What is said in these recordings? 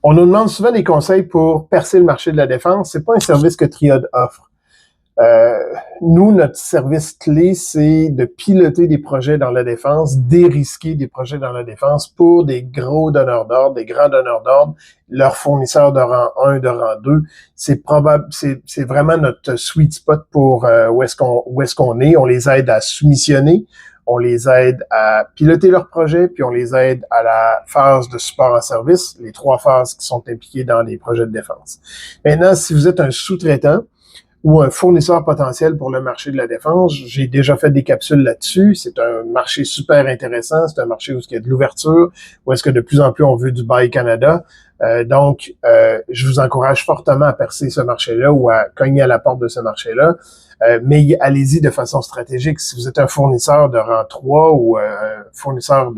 On nous demande souvent des conseils pour percer le marché de la défense. C'est pas un service que Triode offre. Euh, Nous, notre service clé, c'est de piloter des projets dans la défense, dérisquer des projets dans la défense pour des gros donneurs d'ordre, des grands donneurs d'ordre, leurs fournisseurs de rang 1, de rang 2. C'est vraiment notre sweet spot pour où est-ce qu'on est. On les aide à soumissionner. On les aide à piloter leurs projets, puis on les aide à la phase de support en service, les 3 phases qui sont impliquées dans les projets de défense. Maintenant, si vous êtes un sous-traitant, ou un fournisseur potentiel pour le marché de la défense. J'ai déjà fait des capsules là-dessus. C'est un marché super intéressant. C'est un marché où il y a de l'ouverture, où est-ce que de plus en plus on veut du Buy Canada. Donc, je vous encourage fortement à percer ce marché-là ou à cogner à la porte de ce marché-là. Mais allez-y de façon stratégique. Si vous êtes un fournisseur de rang 3 ou un fournisseur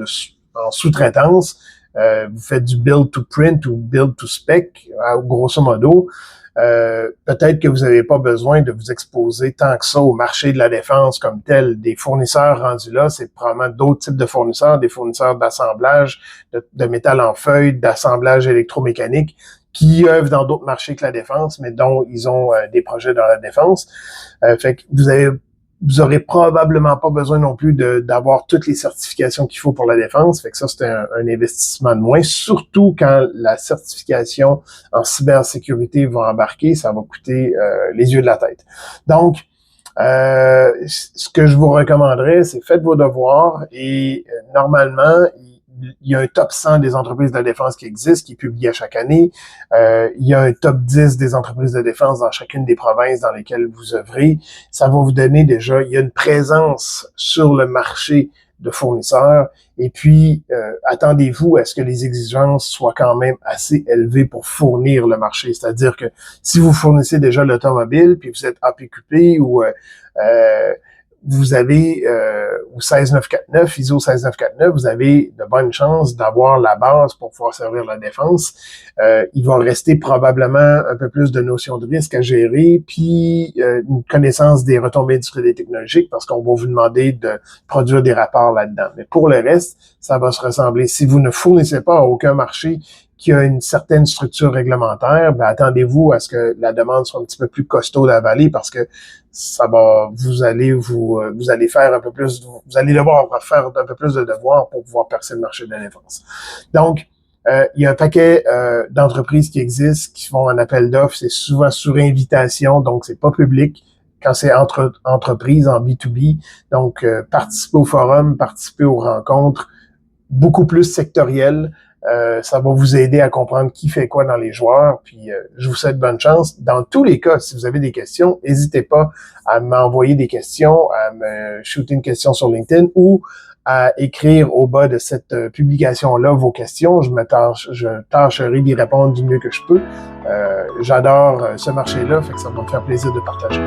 en sous-traitance, vous faites du build to print ou build to spec, grosso modo, peut-être que vous n'avez pas besoin de vous exposer tant que ça au marché de la défense comme tel. Des fournisseurs rendus là, c'est probablement d'autres types de fournisseurs, des fournisseurs d'assemblage de métal en feuille, d'assemblage électromécanique, qui œuvrent dans d'autres marchés que la défense, mais dont ils ont des projets dans la défense. Fait que vous aurez probablement pas besoin non plus d'avoir toutes les certifications qu'il faut pour la défense. Fait que ça, c'est un investissement de moins. Surtout quand la certification en cybersécurité va embarquer, ça va coûter les yeux de la tête. Donc, ce que je vous recommanderais, c'est faites vos devoirs et normalement, il y a un top 100 des entreprises de défense qui existent, qui est publié à chaque année. Il y a un top 10 des entreprises de défense dans chacune des provinces dans lesquelles vous œuvrez. Ça va vous donner déjà, il y a une présence sur le marché de fournisseurs. Et puis, attendez-vous à ce que les exigences soient quand même assez élevées pour fournir le marché. C'est-à-dire que si vous fournissez déjà l'automobile, puis vous êtes APQP ou vous avez au 16949, ISO 16949, vous avez de bonnes chances d'avoir la base pour pouvoir servir la défense. Il va rester probablement un peu plus de notions de risque à gérer, puis une connaissance des retombées industrielles et technologiques, parce qu'on va vous demander de produire des rapports là-dedans. Mais pour le reste, ça va se ressembler. Si vous ne fournissez pas à aucun marché qui a une certaine structure réglementaire, ben attendez-vous à ce que la demande soit un petit peu plus costaud à avaler parce que ça va, vous allez faire un peu plus, vous allez devoir faire un peu plus de devoirs pour pouvoir percer le marché de la défense. Donc, il y a un paquet d'entreprises qui existent, qui font un appel d'offres, c'est souvent sur invitation, donc c'est pas public quand c'est entre entreprises en B2B. Donc, participer au forum, participer aux rencontres, beaucoup plus sectorielles. Ça va vous aider à comprendre qui fait quoi dans les joueurs. Puis, je vous souhaite bonne chance. Dans tous les cas, si vous avez des questions, n'hésitez pas à m'envoyer des questions, à me shooter une question sur LinkedIn ou à écrire au bas de cette publication-là vos questions. Je tâcherai d'y répondre du mieux que je peux. J'adore ce marché-là, fait que ça va me faire plaisir de partager.